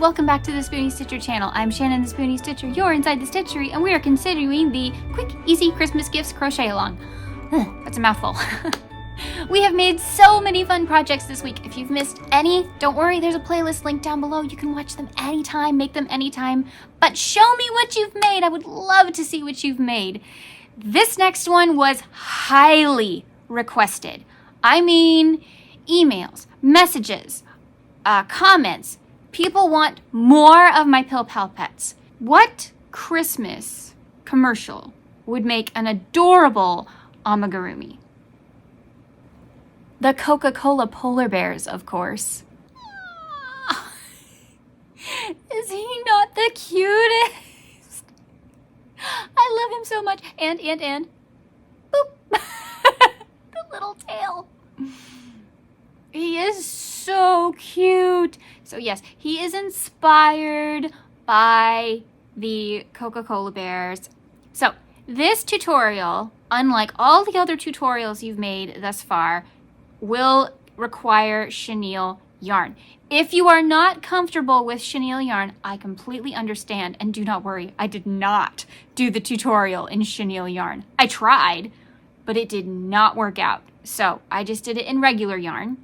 welcome back to the Spoony Stitcher channel. I'm Shannon the Spoony Stitcher, you're inside the stitchery, and we are continuing the quick, easy Christmas gifts crochet along. That's a mouthful. We have made so many fun projects this week. If you've missed any, don't worry, there's a playlist link down below. You can watch them anytime, make them anytime, but show me what you've made. I would love to see what you've made. This next one was highly requested. I mean, emails, messages, comments. People want more of my Pill Pal Pets. What Christmas commercial would make an adorable amigurumi? The Coca-Cola polar bears, of course. Is he not the cutest? I love him so much. And, boop. The little tail. He is so cute. So yes, he is inspired by the Coca-Cola bears. So this tutorial, unlike all the other tutorials you've made thus far, will require chenille yarn. If you are not comfortable with chenille yarn, I completely understand, and do not worry, I did not do the tutorial in chenille yarn. I tried, but it did not work out. So I just did it in regular yarn.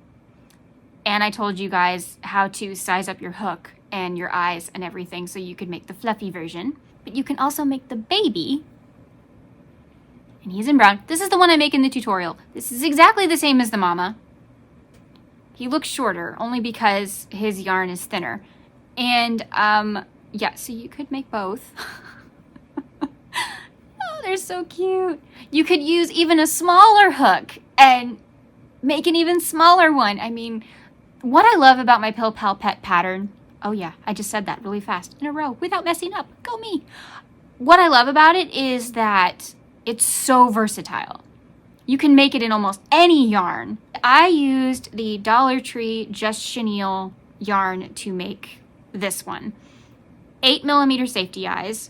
And I told you guys how to size up your hook and your eyes and everything so you could make the fluffy version. But you can also make the baby. And he's in brown. This is the one I make in the tutorial. This is exactly the same as the mama. He looks shorter only because his yarn is thinner. And yeah, so you could make both. Oh, they're so cute. You could use even a smaller hook and make an even smaller one. I mean, what I love about my Pill Pal Pet pattern, oh yeah, I just said that really fast in a row without messing up. Go me. What I love about it is that it's so versatile. You can make it in almost any yarn. I used the Dollar Tree Just Chenille yarn to make this one. 8mm safety eyes.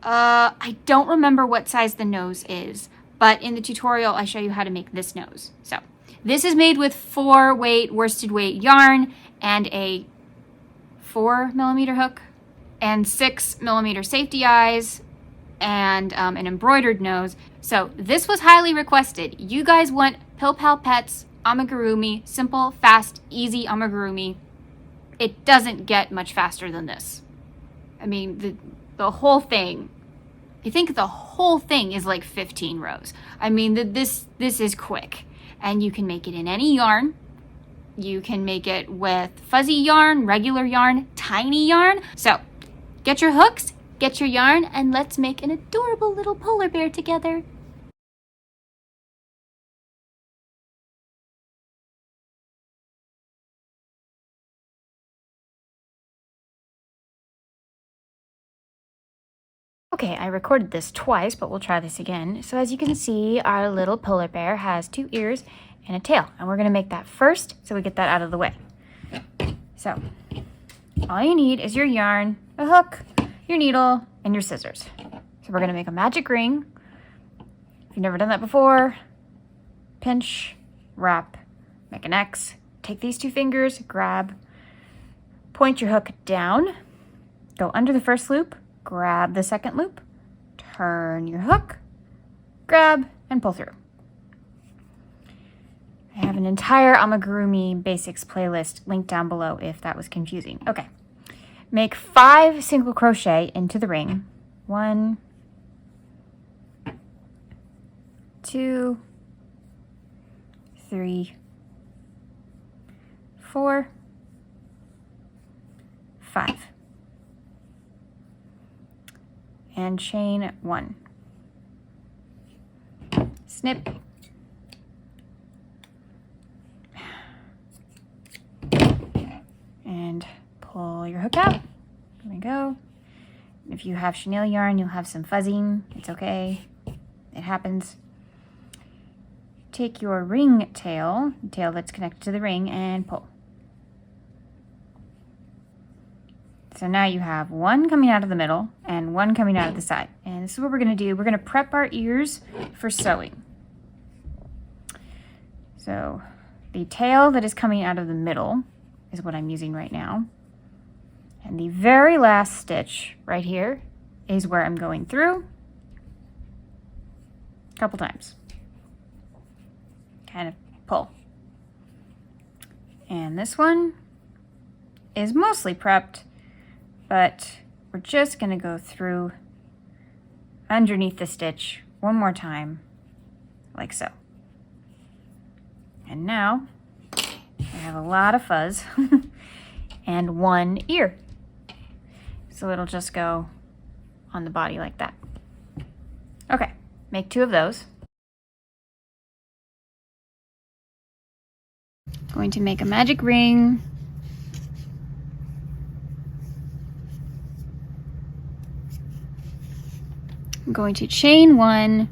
I don't remember what size the nose is, but in the tutorial I show you how to make this nose. So this is made with 4-weight worsted weight yarn and a 4mm hook and 6mm safety eyes and an embroidered nose. So this was highly requested. You guys want Pill Pal Pets amigurumi, simple, fast, easy amigurumi. It doesn't get much faster than this. I mean, the whole thing, I think the whole thing is like 15 rows. I mean, this is quick. And you can make it in any yarn. You can make it with fuzzy yarn, regular yarn, tiny yarn. So get your hooks, get your yarn, and let's make an adorable little polar bear together. Okay, I recorded this twice, but we'll try this again. So as you can see, our little polar bear has 2 ears and a tail, and we're gonna make that first so we get that out of the way. So all you need is your yarn, a hook, your needle, and your scissors. So we're gonna make a magic ring. If you've never done that before, pinch, wrap, make an X, take these 2 fingers, grab, point your hook down, go under the first loop, grab the second loop, turn your hook, grab, and pull through. I have an entire amigurumi basics playlist linked down below if that was confusing. Okay, make 5 single crochet into the ring. 1, 2, 3, 4, 5. And chain 1. Snip. And pull your hook out. There we go. If you have chenille yarn, you'll have some fuzzing. It's okay. It happens. Take your ring tail, the tail that's connected to the ring, and pull. So now you have 1 coming out of the middle and 1 coming out of the side. And this is what we're going to do. We're going to prep our ears for sewing. So the tail that is coming out of the middle is what I'm using right now. And the very last stitch right here is where I'm going through a couple times. Kind of pull. And this one is mostly prepped, but we're just going to go through underneath the stitch one more time, like so. And now I have a lot of fuzz and one ear. So it'll just go on the body like that. Okay, make 2 of those. Going to make a magic ring. I'm going to chain 1.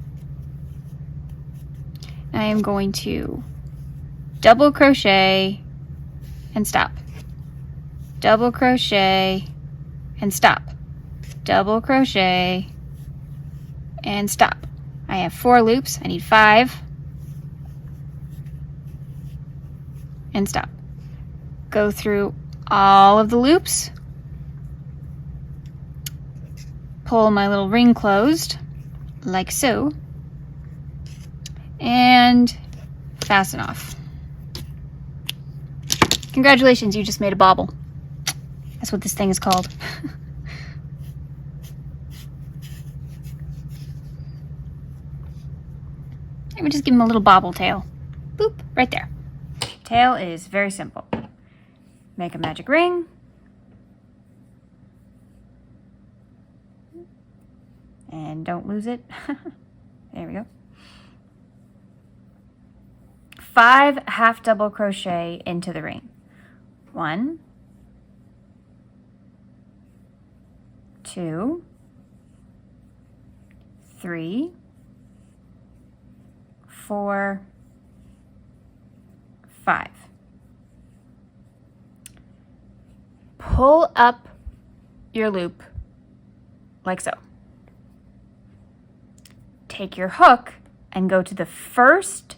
I am going to double crochet and stop. Double crochet and stop. Double crochet and stop. I have 4 loops. I need 5. And stop. Go through all of the loops. Pull my little ring closed, like so. And fasten off. Congratulations, you just made a bauble. That's what this thing is called. Let me just give him a little bobble tail. Boop, right there. Tail is very simple. Make a magic ring. And don't lose it. There we go. 5 half double crochet into the ring. 1, 2, 3, 4, 5. Pull up your loop like so. Take your hook and go to the first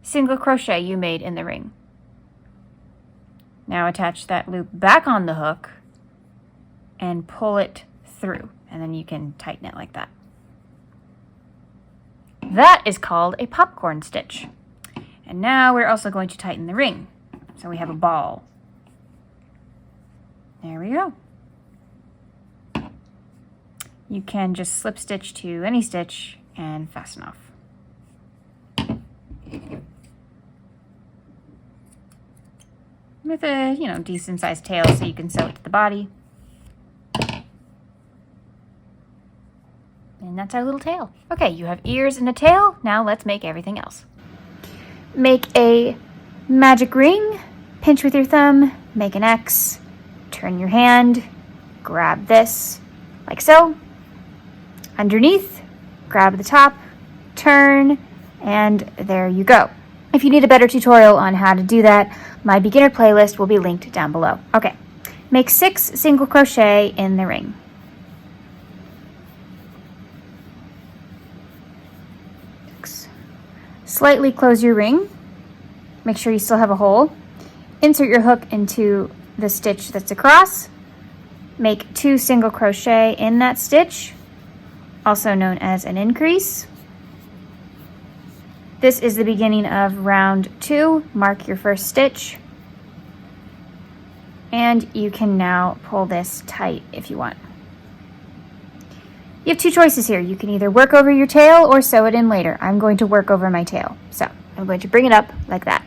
single crochet you made in the ring. Now attach that loop back on the hook and pull it through, and then you can tighten it like that. That is called a popcorn stitch. And now we're also going to tighten the ring. So we have a ball. There we go. You can just slip stitch to any stitch and fasten off. With a, decent sized tail so you can sew it to the body. And that's our little tail. Okay, you have ears and a tail. Now let's make everything else. Make a magic ring, pinch with your thumb, make an X, turn your hand, grab this, like so. Underneath, grab the top, turn, and there you go. If you need a better tutorial on how to do that, my beginner playlist will be linked down below. Okay, make 6 single crochet in the ring. Slightly close your ring. Make sure you still have a hole. Insert your hook into the stitch that's across. Make 2 single crochet in that stitch, also known as an increase. This is the beginning of round 2. Mark your first stitch. And you can now pull this tight if you want. You have 2 choices here. You can either work over your tail or sew it in later. I'm going to work over my tail. So I'm going to bring it up like that.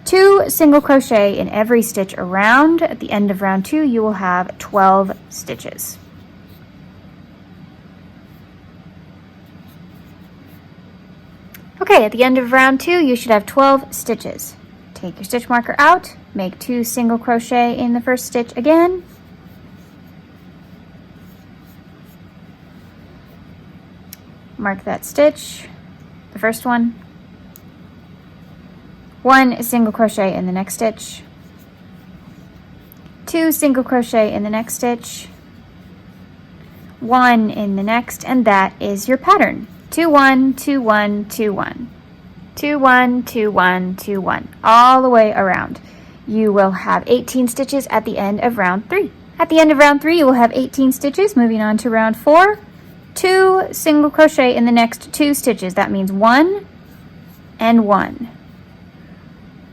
2 single crochet in every stitch around. At the end of round 2, you will have 12 stitches. Okay, at the end of round 2, you should have 12 stitches. Take your stitch marker out, make 2 single crochet in the first stitch again. Mark that stitch, the first one. 1 single crochet in the next stitch. 2 single crochet in the next stitch. 1 in the next, and that is your pattern. 2, 1, 2, 1, 2, 1. 2, 1, 2, 1, 2, 1. All the way around. You will have 18 stitches at the end of round 3. At the end of round 3, you will have 18 stitches. Moving on to round 4, 2 single crochet in the next 2 stitches. That means 1 and 1.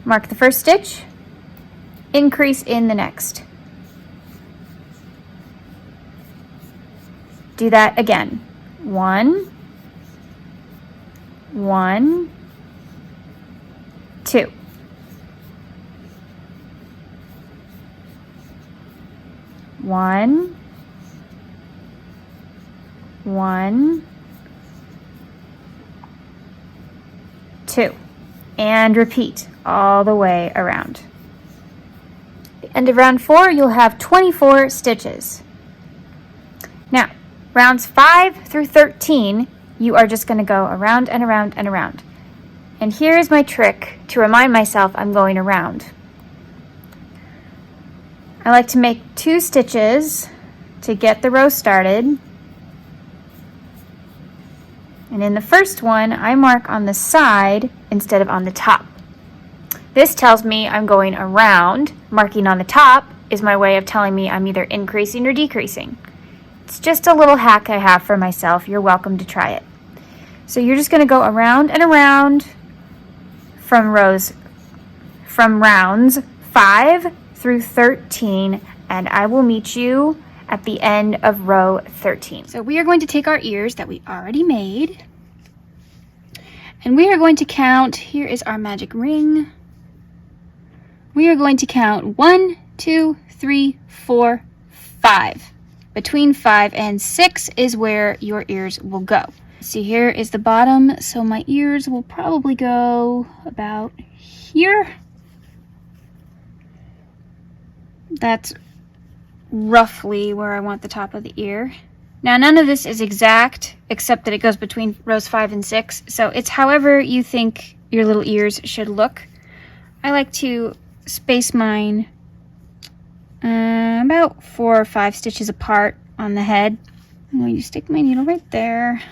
Mark the first stitch, increase in the next. Do that again. 1, 1, 2. One, 1, 2, and repeat all the way around. At the end of round 4, you'll have 24 stitches. Now, rounds 5 through 13, you are just going to go around and around and around. And here's my trick to remind myself I'm going around. I like to make 2 stitches to get the row started. And in the first one, I mark on the side instead of on the top. This tells me I'm going around. Marking on the top is my way of telling me I'm either increasing or decreasing. It's just a little hack I have for myself. You're welcome to try it. So you're just going to go around and around from rounds 5 through 13, and I will meet you at the end of row 13. So we are going to take our ears that we already made, and we are going to count. Here is our magic ring. We are going to count 1, 2, 3, 4, 5. Between 5 and 6 is where your ears will go. See, here is the bottom, so my ears will probably go about here. That's roughly where I want the top of the ear. Now, none of this is exact, except that it goes between rows 5 and 6, so it's however you think your little ears should look. I like to space mine about 4 or 5 stitches apart on the head. I'm going to stick my needle right there.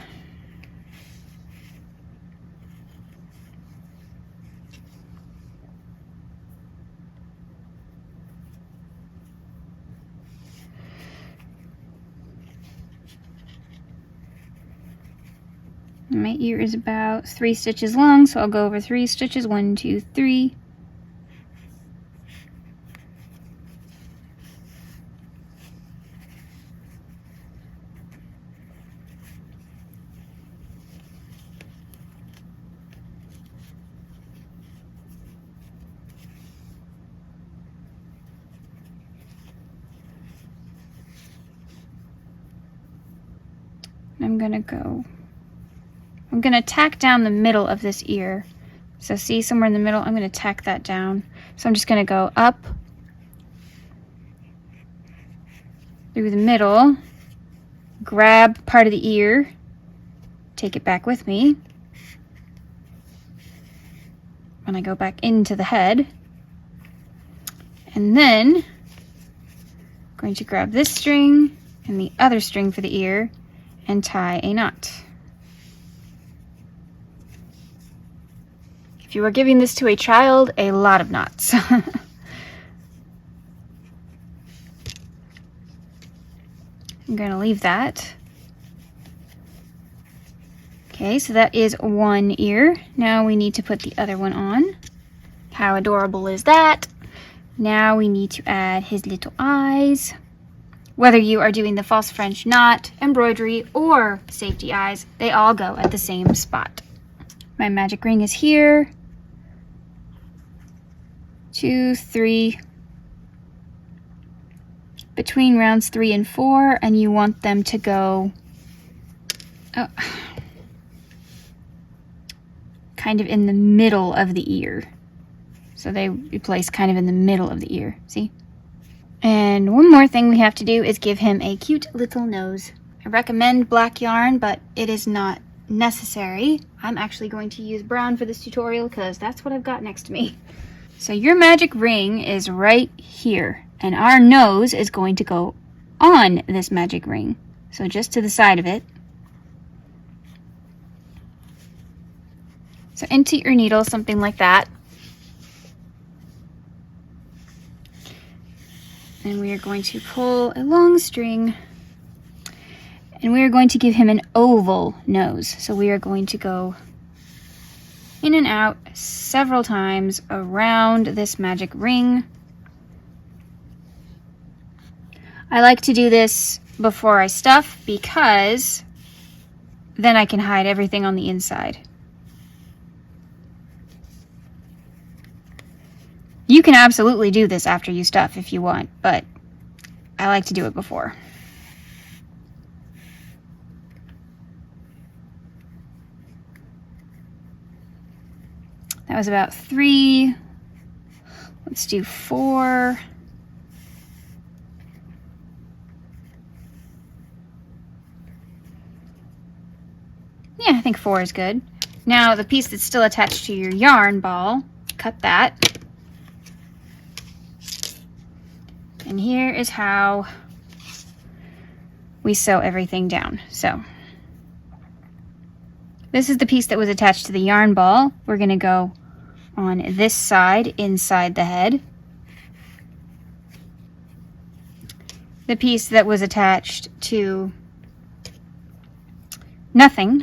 My ear is about 3 stitches long, so I'll go over 3 stitches. 1, 2, 3. I'm gonna tack down the middle of this ear. So see, somewhere in the middle, I'm gonna tack that down. So I'm just gonna go up through the middle, grab part of the ear, take it back with me. When I go back into the head, and then I'm going to grab this string and the other string for the ear and tie a knot. If you were giving this to a child, a lot of knots. I'm going to leave that. Okay, so that is one ear. Now we need to put the other one on. How adorable is that? Now we need to add his little eyes. Whether you are doing the false French knot, embroidery, or safety eyes, they all go at the same spot. My magic ring is here. 2, 3. Between rounds 3 and 4, and you want them to go kind of in the middle of the ear. So they be placed kind of in the middle of the ear, see? And one more thing we have to do is give him a cute little nose. I recommend black yarn, but it is not necessary. I'm actually going to use brown for this tutorial because that's what I've got next to me. So your magic ring is right here, and our nose is going to go on this magic ring. So just to the side of it. So into your needle, something like that. And we are going to pull a long string, and we are going to give him an oval nose. So we are going to go in and out several times around this magic ring. I like to do this before I stuff because then I can hide everything on the inside. You can absolutely do this after you stuff if you want, but I like to do it before. That was about 3. Let's do 4. Yeah, I think 4 is good. Now the piece that's still attached to your yarn ball, cut that. And here is how we sew everything down. So this is the piece that was attached to the yarn ball. We're going to go on this side inside the head. The piece that was attached to nothing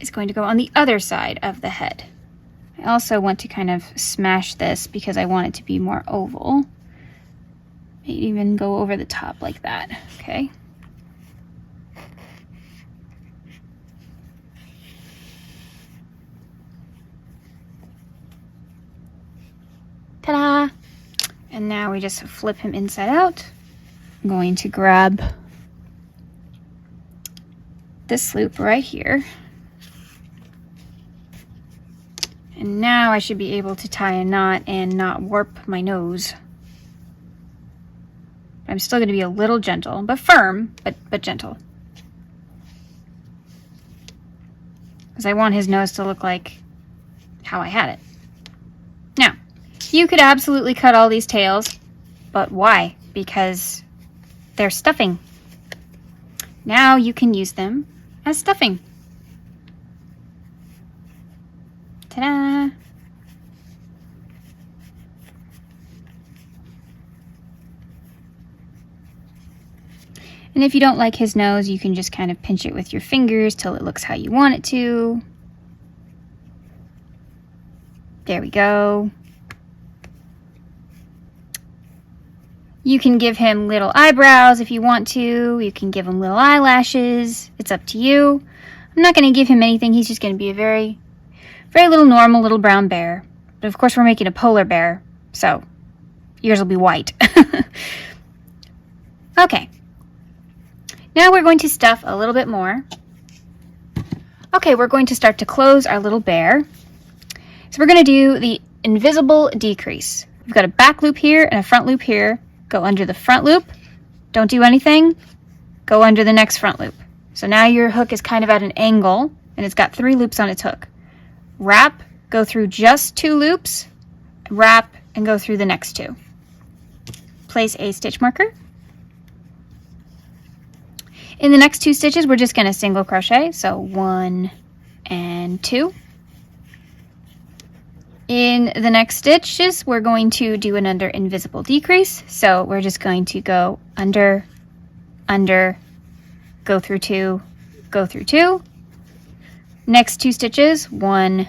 is going to go on the other side of the head. I also want to kind of smash this because I want it to be more oval. Maybe even go over the top like that, okay? Ta-da! And now we just flip him inside out. I'm going to grab this loop right here. And now I should be able to tie a knot and not warp my nose. I'm still going to be a little gentle, but firm, but gentle. Because I want his nose to look like how I had it. Now, you could absolutely cut all these tails, but why? Because they're stuffing. Now you can use them as stuffing. Ta-da! And if you don't like his nose, you can just kind of pinch it with your fingers till it looks how you want it to. There we go. You can give him little eyebrows if you want to. You can give him little eyelashes. It's up to you. I'm not going to give him anything. He's just going to be a very, very little normal little brown bear. But of course we're making a polar bear, so yours will be white. Okay. Now we're going to stuff a little bit more. Okay, we're going to start to close our little bear. So we're going to do the invisible decrease. We've got a back loop here and a front loop here. Go under the front loop. Don't do anything. Go under the next front loop. So now your hook is kind of at an angle and it's got 3 loops on its hook. Wrap, go through just 2 loops, wrap, and go through the next 2. Place a stitch marker. In the next 2 stitches, we're just going to single crochet. So 1 and 2. In the next stitches, we're going to do an under invisible decrease. So we're just going to go under, under, go through 2, go through 2. Next 2 stitches, 1,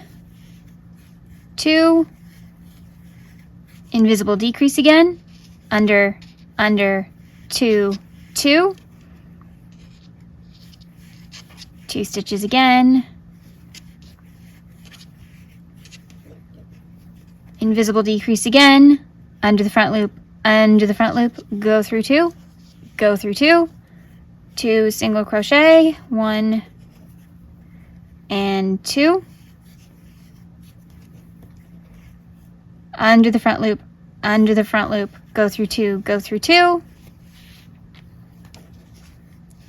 2, invisible decrease again, under, under, 2, 2. 2 stitches again, invisible decrease again, under the front loop, go through 2, go through 2, 2 single crochet, 1 and 2, under the front loop, go through 2, go through 2,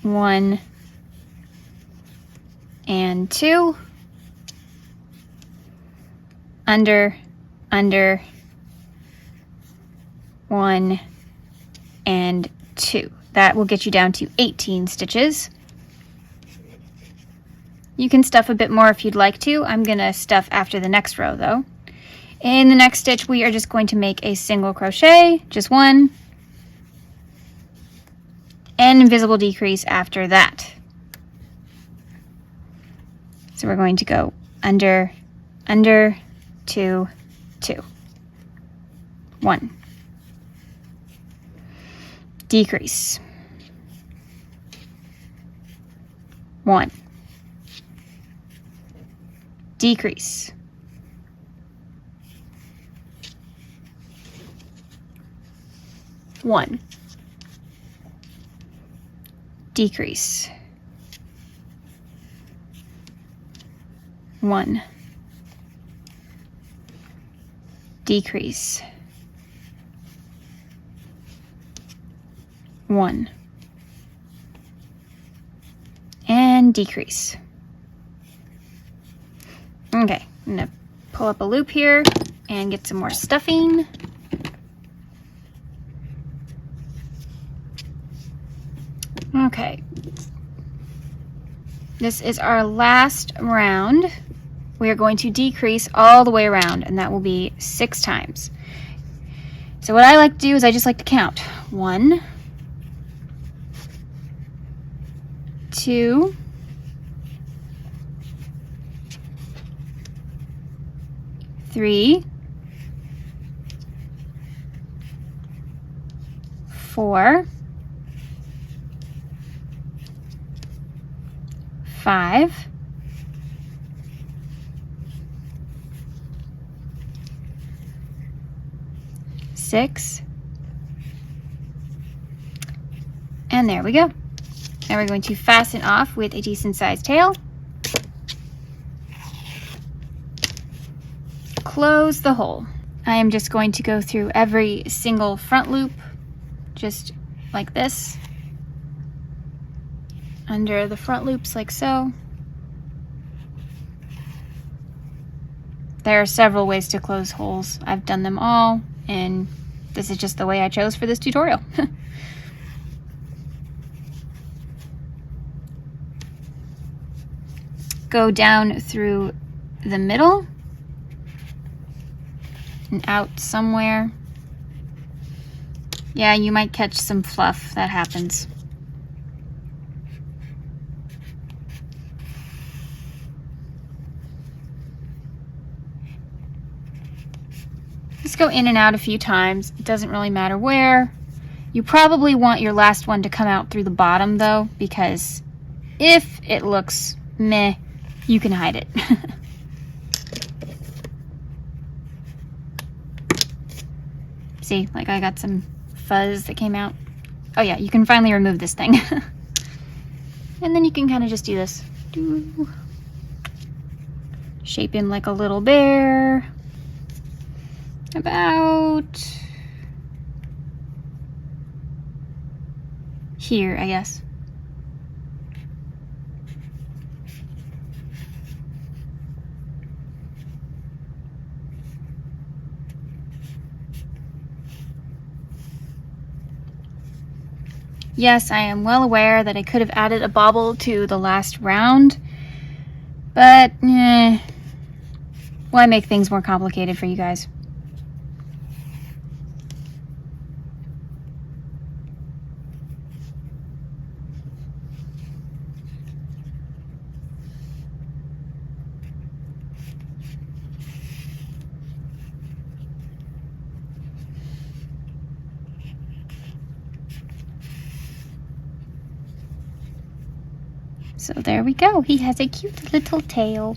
1 and 2, under, under, 1 and 2. That will get you down to 18 stitches. You can stuff a bit more if you'd like to. I'm going to stuff after the next row though. In the next stitch, we are just going to make a single crochet, just one, and invisible decrease after that. So we're going to go under, under, 2, 2, 1, decrease, 1, decrease, 1, decrease, 1, decrease, 1, and decrease. Okay, I'm gonna pull up a loop here and get some more stuffing. Okay, this is our last round. We are going to decrease all the way around, and that will be 6 times. So what I like to do is I just like to count. 1, 2, 3, 4, 5, 6, and there we go. Now we're going to fasten off with a decent sized tail. Close the hole. I am just going to go through every single front loop, just like this, under the front loops like so. There are several ways to close holes. I've done them all, and this is just the way I chose for this tutorial. Go down through the middle and out somewhere. Yeah, you might catch some fluff. That happens. Just go in and out a few times. It doesn't really matter where. You probably want your last one to come out through the bottom though, because if it looks meh, you can hide it. See, like I got some fuzz that came out. Oh yeah, you can finally remove this thing. And then you can kind of just do this. Shape him like a little bear. About here, I guess. Yes, I am well aware that I could have added a bobble to the last round, but why make things more complicated for you guys? So there we go. He has a cute little tail.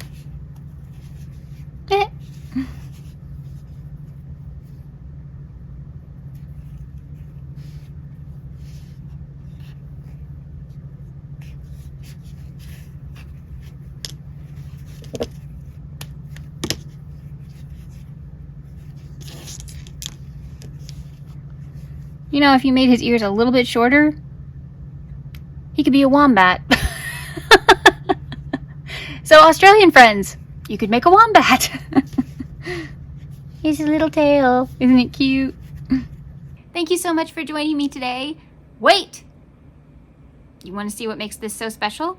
You know, if you made his ears a little bit shorter, he could be a wombat. So Australian friends, you could make a wombat. Here's his little tail. Isn't it cute? Thank you so much for joining me today. Wait! You want to see what makes this so special?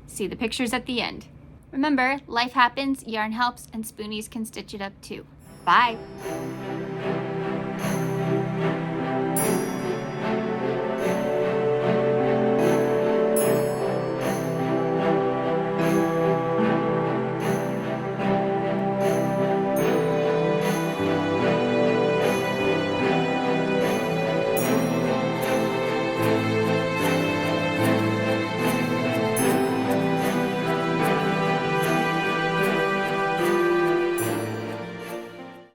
See the pictures at the end. Remember, life happens, yarn helps, and spoonies can stitch it up too. Bye!